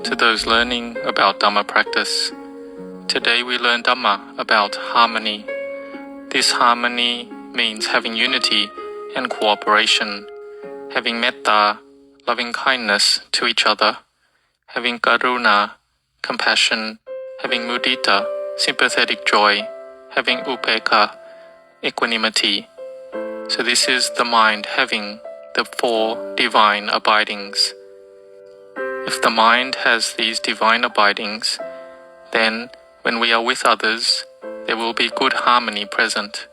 to those learning about Dhamma practice. Today we learn Dhamma about harmony. This harmony means having unity and cooperation, having metta, loving kindness to each other, having karuna, compassion, having mudita, sympathetic joy, having upekkha, equanimity. So this is the mind having the four divine abidings. If the mind has these divine abidings, then when we are with others, there will be good harmony present.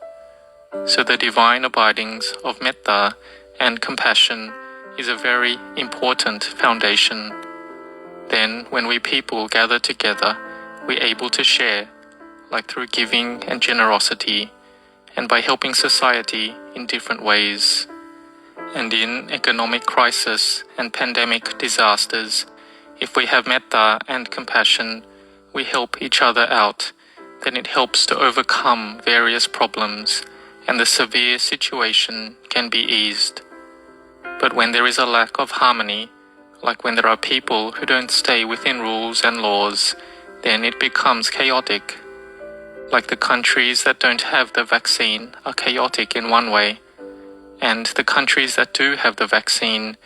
So the divine abidings of metta and compassion is a very important foundation. Then when we people gather together, we're able to share, like through giving and generosity, and by helping society in different ways. And in economic crisis and pandemic disasters, if we have metta and compassion, we help each other out, then it helps to overcome various problems, and the severe situation can be eased. But when there is a lack of harmony, like when there are people who don't stay within rules and laws, then it becomes chaotic. Like the countries that don't have the vaccine are chaotic in one way, and the countries that do have the vaccine,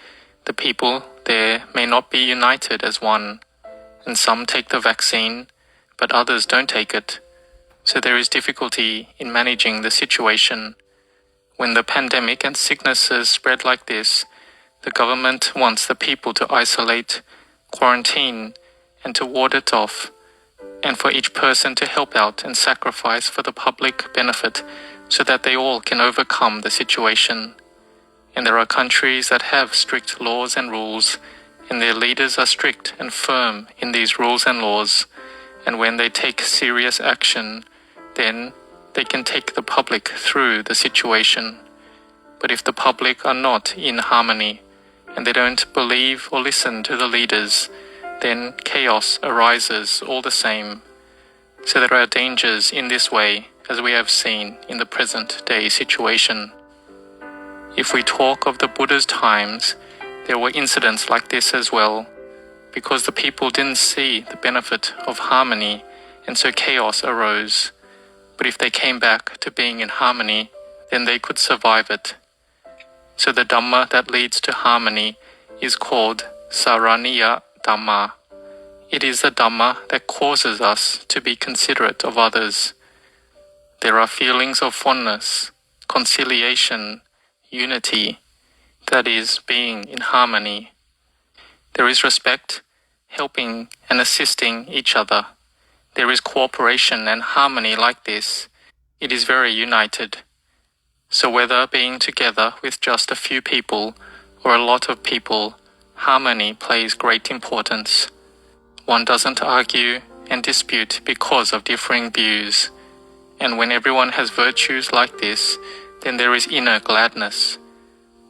the people there may not be united as one, and some take the vaccine, but others don't take it. So there is difficulty in managing the situation. When the pandemic and sicknesses spread like this, the government wants the people to isolate, quarantine, and to ward it off, and for each person to help out and sacrifice for the public benefit so that they all can overcome the situation. And there are countries that have strict laws and rules, and their leaders are strict and firm in these rules and laws, and when they take serious action, then they can take the public through the situation. But if the public are not in harmony, and they don't believe or listen to the leaders, then chaos arises all the same. So there are dangers in this way, as we have seen in the present day situation. If we talk of the Buddha's times, there were incidents like this as well, because the people didn't see the benefit of harmony, and so chaos arose. But if they came back to being in harmony, then they could survive it. So the Dhamma that leads to harmony is called Saraniya Dhamma. It is the Dhamma that causes us to be considerate of others. There are feelings of fondness, conciliation, unity, that is, being in harmony. There is respect, helping and assisting each other. There is cooperation and harmony like this. It is very united. So whether being together with just a few people or a lot of people, harmony plays great importance. One doesn't argue and dispute because of differing views. And when everyone has virtues like this, then there is inner gladness.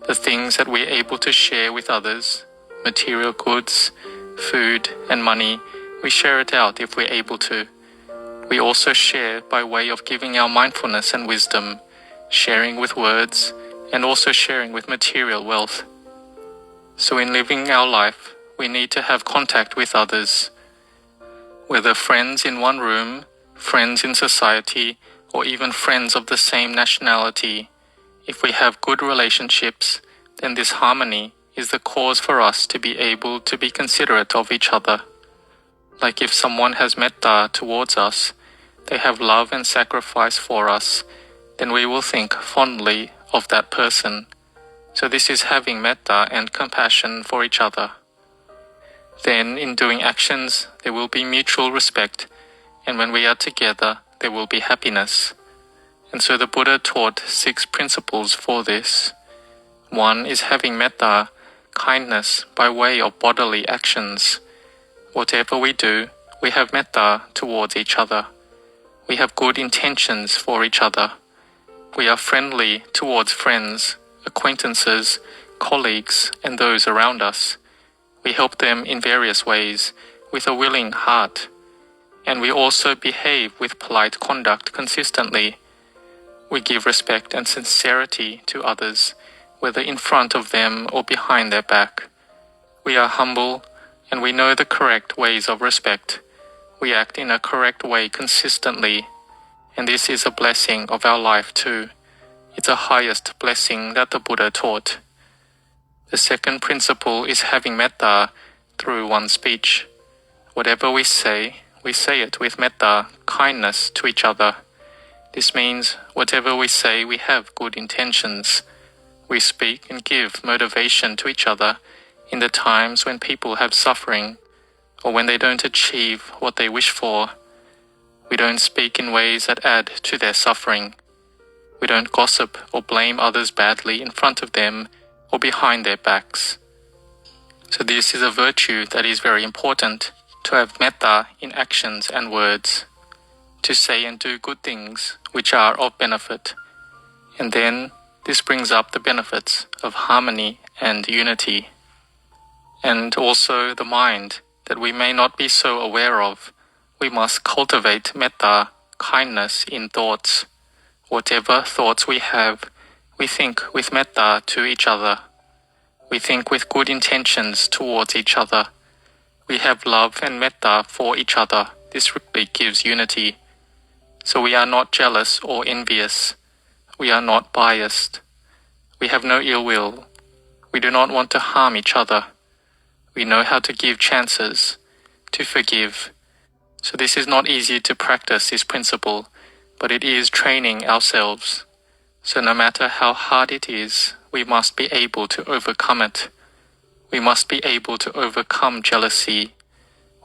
The things that we're able to share with others, material goods, food and money, we share it out if we're able to. We also share by way of giving our mindfulness and wisdom, sharing with words, and also sharing with material wealth. So in living our life, we need to have contact with others, whether friends in one room, friends in society, or even friends of the same nationality. If we have good relationships, then this harmony is the cause for us to be able to be considerate of each other. Like if someone has metta towards us, they have love and sacrifice for us, then we will think fondly of that person. So this is having metta and compassion for each other. Then in doing actions, there will be mutual respect, and when we are together, there will be happiness. And so the Buddha taught 6 principles for this. 1 is having metta, kindness by way of bodily actions. Whatever we do, we have metta towards each other. We have good intentions for each other. We are friendly towards friends, acquaintances, colleagues, and those around us. We help them in various ways with a willing heart. And we also behave with polite conduct consistently. We give respect and sincerity to others, whether in front of them or behind their back. We are humble and we know the correct ways of respect. We act in a correct way consistently, and this is a blessing of our life too. It's the highest blessing that the Buddha taught. The second principle is having metta through one's speech. Whatever we say it with metta, kindness to each other. This means whatever we say, we have good intentions. We speak and give motivation to each other in the times when people have suffering or when they don't achieve what they wish for. We don't speak in ways that add to their suffering. We don't gossip or blame others badly in front of them or behind their backs. So this is a virtue that is very important, to have metta in actions and words, to say and do good things which are of benefit. And then this brings up the benefits of harmony and unity. And also the mind that we may not be so aware of. We must cultivate metta, kindness in thoughts. Whatever thoughts we have, we think with metta to each other. We think with good intentions towards each other. We have love and metta for each other. This really gives unity. So we are not jealous or envious. We are not biased. We have no ill will. We do not want to harm each other. We know how to give chances, to forgive. So this is not easy to practice, this principle, but it is training ourselves. So no matter how hard it is, we must be able to overcome it. We must be able to overcome jealousy.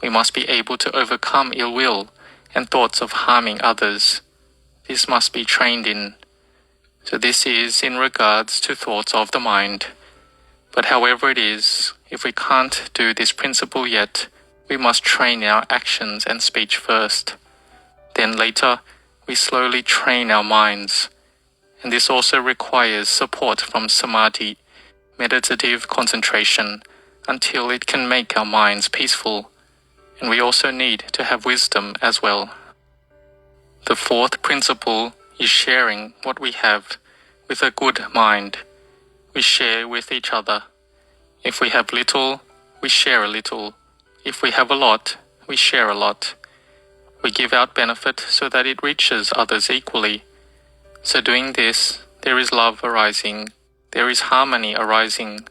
We must be able to overcome ill will and thoughts of harming others. This must be trained in. So this is in regards to thoughts of the mind. But however it is, if we can't do this principle yet, we must train our actions and speech first. Then later, we slowly train our minds. And this also requires support from samadhi, meditative concentration, until it can make our minds peaceful. And we also need to have wisdom as well. The fourth principle is sharing what we have with a good mind. We share with each other. If we have little, we share a little. If we have a lot, we share a lot. We give out benefit so that it reaches others equally. So doing this, there is love arising. There is harmony arising.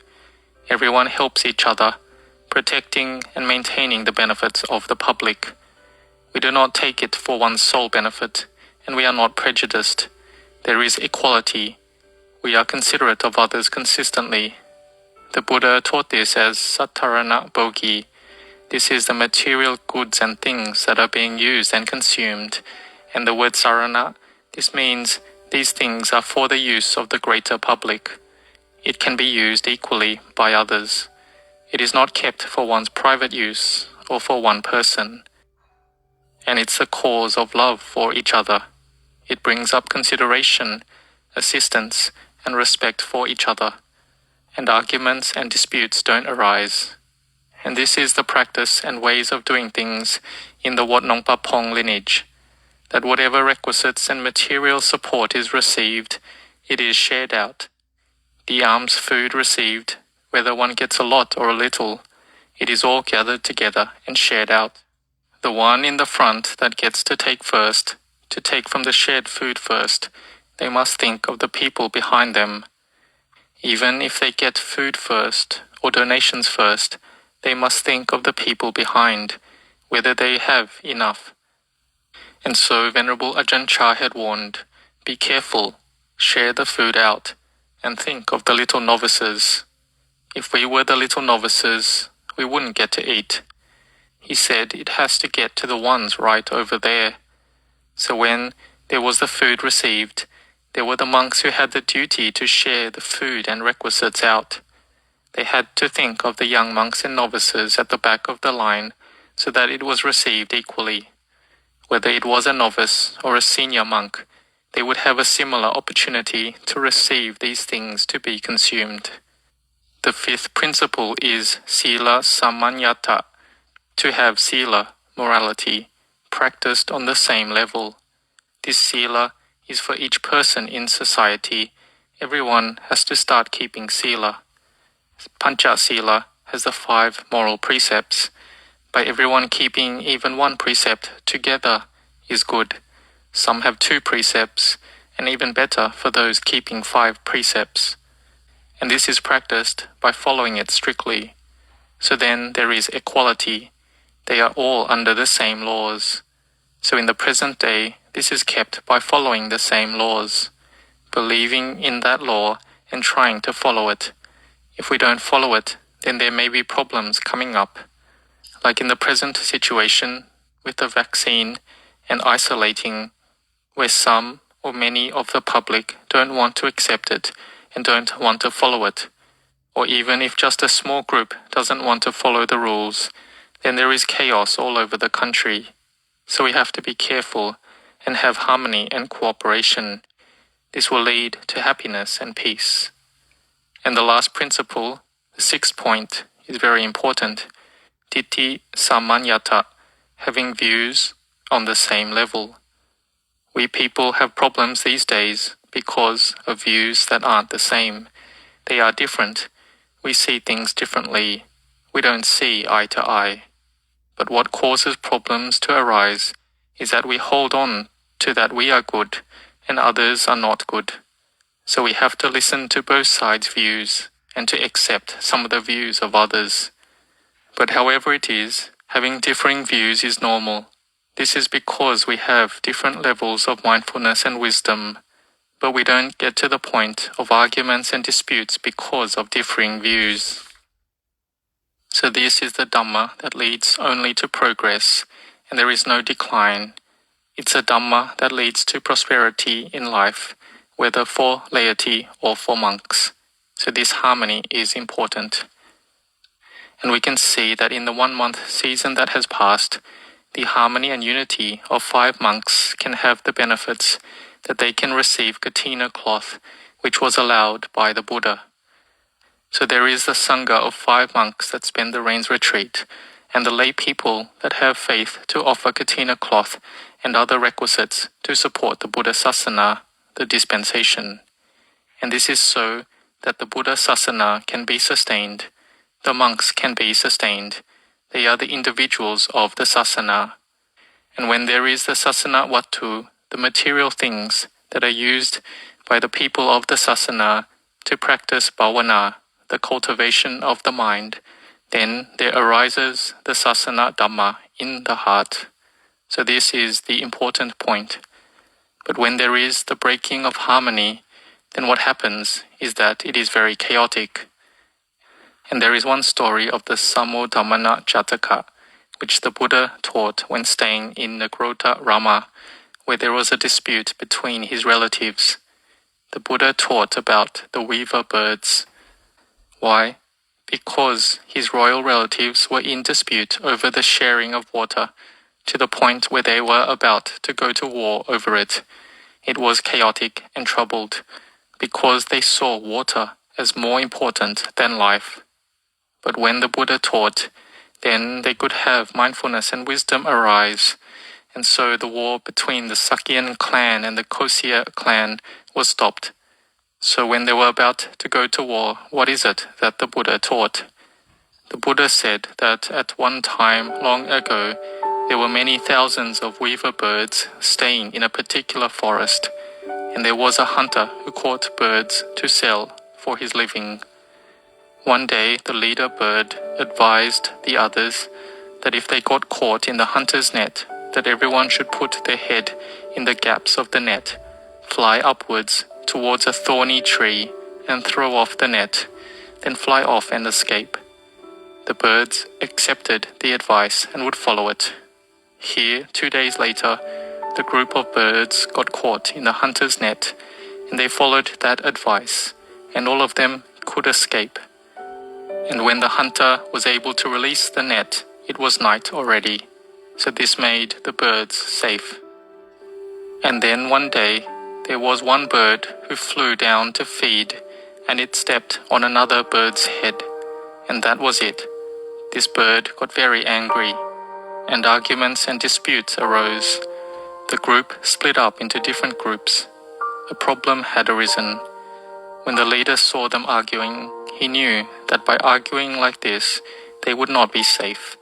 Everyone helps each other, protecting and maintaining the benefits of the public. We do not take it for one's sole benefit, and we are not prejudiced. There is equality. We are considerate of others consistently. The Buddha taught this as sattarana bhogi. This is the material goods and things that are being used and consumed. And the word sarana, this means these things are for the use of the greater public. It can be used equally by others. It is not kept for one's private use or for one person. And it's a cause of love for each other. It brings up consideration, assistance, and respect for each other. And arguments and disputes don't arise. And this is the practice and ways of doing things in the Wat Nong Pa Pong lineage, that whatever requisites and material support is received, it is shared out. The alms food received, whether one gets a lot or a little, it is all gathered together and shared out. The one in the front that gets to take first, to take from the shared food first, they must think of the people behind them. Even if they get food first or donations first, they must think of the people behind, whether they have enough. And so Venerable Ajahn Chah had warned, be careful, share the food out, and think of the little novices. If we were the little novices, we wouldn't get to eat. He said it has to get to the ones right over there. So when there was the food received, there were the monks who had the duty to share the food and requisites out. They had to think of the young monks and novices at the back of the line so that it was received equally. Whether it was a novice or a senior monk, they would have a similar opportunity to receive these things to be consumed. The fifth principle is sila samanyata, to have sila, morality, practiced on the same level. This sila is for each person in society. Everyone has to start keeping sila. Pancha sila has the 5 moral precepts. By everyone keeping even one precept together is good. Some have 2 precepts, and even better for those keeping 5 precepts. And this is practiced by following it strictly. So then there is equality. They are all under the same laws. So in the present day, this is kept by following the same laws, believing in that law and trying to follow it. If we don't follow it, then there may be problems coming up, like in the present situation with the vaccine and isolating, where some or many of the public don't want to accept it and don't want to follow it. Or even if just a small group doesn't want to follow the rules, then there is chaos all over the country. So we have to be careful and have harmony and cooperation. This will lead to happiness and peace. And the last principle, the 6th point, is very important. Ditthi samanyata, having views on the same level. We people have problems these days because of views that aren't the same. They are different. We see things differently. We don't see eye to eye. But what causes problems to arise is that we hold on to that we are good and others are not good. So we have to listen to both sides' views and to accept some of the views of others. But however it is, having differing views is normal. This is because we have different levels of mindfulness and wisdom, but we don't get to the point of arguments and disputes because of differing views. So this is the Dhamma that leads only to progress, and there is no decline. It's a Dhamma that leads to prosperity in life, whether for laity or for monks. So this harmony is important. And we can see that in the 1-month season that has passed, the harmony and unity of 5 monks can have the benefits that they can receive katina cloth, which was allowed by the Buddha. So there is the Sangha of 5 monks that spend the rains retreat, and the lay people that have faith to offer katina cloth and other requisites to support the Buddha Sasana, the dispensation. And this is so that the Buddha Sasana can be sustained. The monks can be sustained. They are the individuals of the Sasana. And when there is the Sasana Wattu, the material things that are used by the people of the Sasana to practice bhavana, the cultivation of the mind, then there arises the Sasana Dhamma in the heart. So this is the important point. But when there is the breaking of harmony, then what happens is that it is very chaotic. And there is one story of the Samudamana Jataka, which the Buddha taught when staying in Nagrota Rama, where there was a dispute between his relatives. The Buddha taught about the weaver birds. Why? Because his royal relatives were in dispute over the sharing of water, to the point where they were about to go to war over it. It was chaotic and troubled, because they saw water as more important than life. But when the Buddha taught, then they could have mindfulness and wisdom arise, and so the war between the Sakyan clan and the Kosya clan was stopped. So when they were about to go to war, what is it that the Buddha taught? The Buddha said that at one time long ago, there were many thousands of weaver birds staying in a particular forest, and there was a hunter who caught birds to sell for his living. One day, the leader bird advised the others that if they got caught in the hunter's net, that everyone should put their head in the gaps of the net, fly upwards towards a thorny tree and throw off the net, then fly off and escape. The birds accepted the advice and would follow it. Here, 2 days later, the group of birds got caught in the hunter's net, and they followed that advice, and all of them could escape. And when the hunter was able to release the net, it was night already, so this made the birds safe. And then one day, there was one bird who flew down to feed, and it stepped on another bird's head, and that was it. This bird got very angry, and arguments and disputes arose. The group split up into different groups. A problem had arisen. When the leader saw them arguing, He knew that by arguing like this, they would not be safe,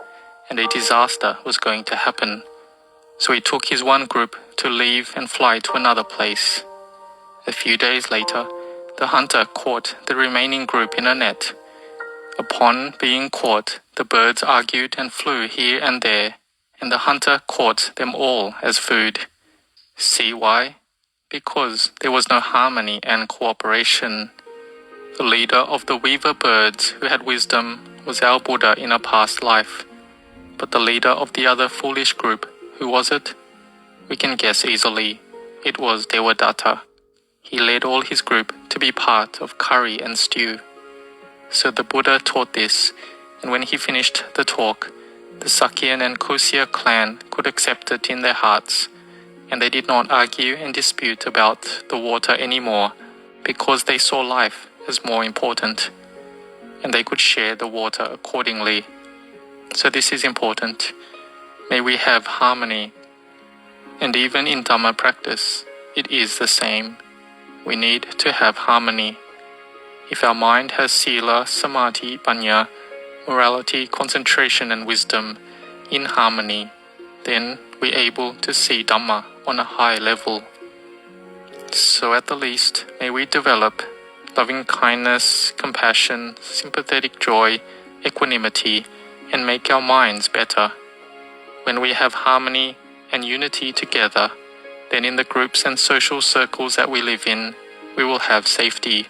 and a disaster was going to happen. So he took his one group to leave and fly to another place. A few days later, the hunter caught the remaining group in a net. Upon being caught, the birds argued and flew here and there, and the hunter caught them all as food. See why? Because there was no harmony and cooperation. The leader of the weaver birds who had wisdom was our Buddha in a past life. But the leader of the other foolish group, who was it? We can guess easily. It was Devadatta. He led all his group to be part of curry and stew. So the Buddha taught this, and when he finished the talk, the Sakyan and Kosya clan could accept it in their hearts, and they did not argue and dispute about the water anymore, because they saw life as more important, and they could share the water accordingly. So this is important. May we have harmony. And even in Dhamma practice, it is the same. We need to have harmony. If our mind has sila, samadhi, panya, morality, concentration and wisdom in harmony, then we're able to see Dhamma on a high level. So at the least, may we develop loving kindness, compassion, sympathetic joy, equanimity, and make our minds better. When we have harmony and unity together, then in the groups and social circles that we live in, we will have safety,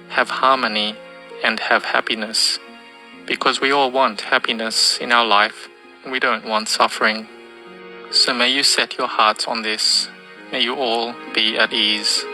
have harmony, and have happiness. Because we all want happiness in our life, and we don't want suffering. So may you set your hearts on this. May you all be at ease.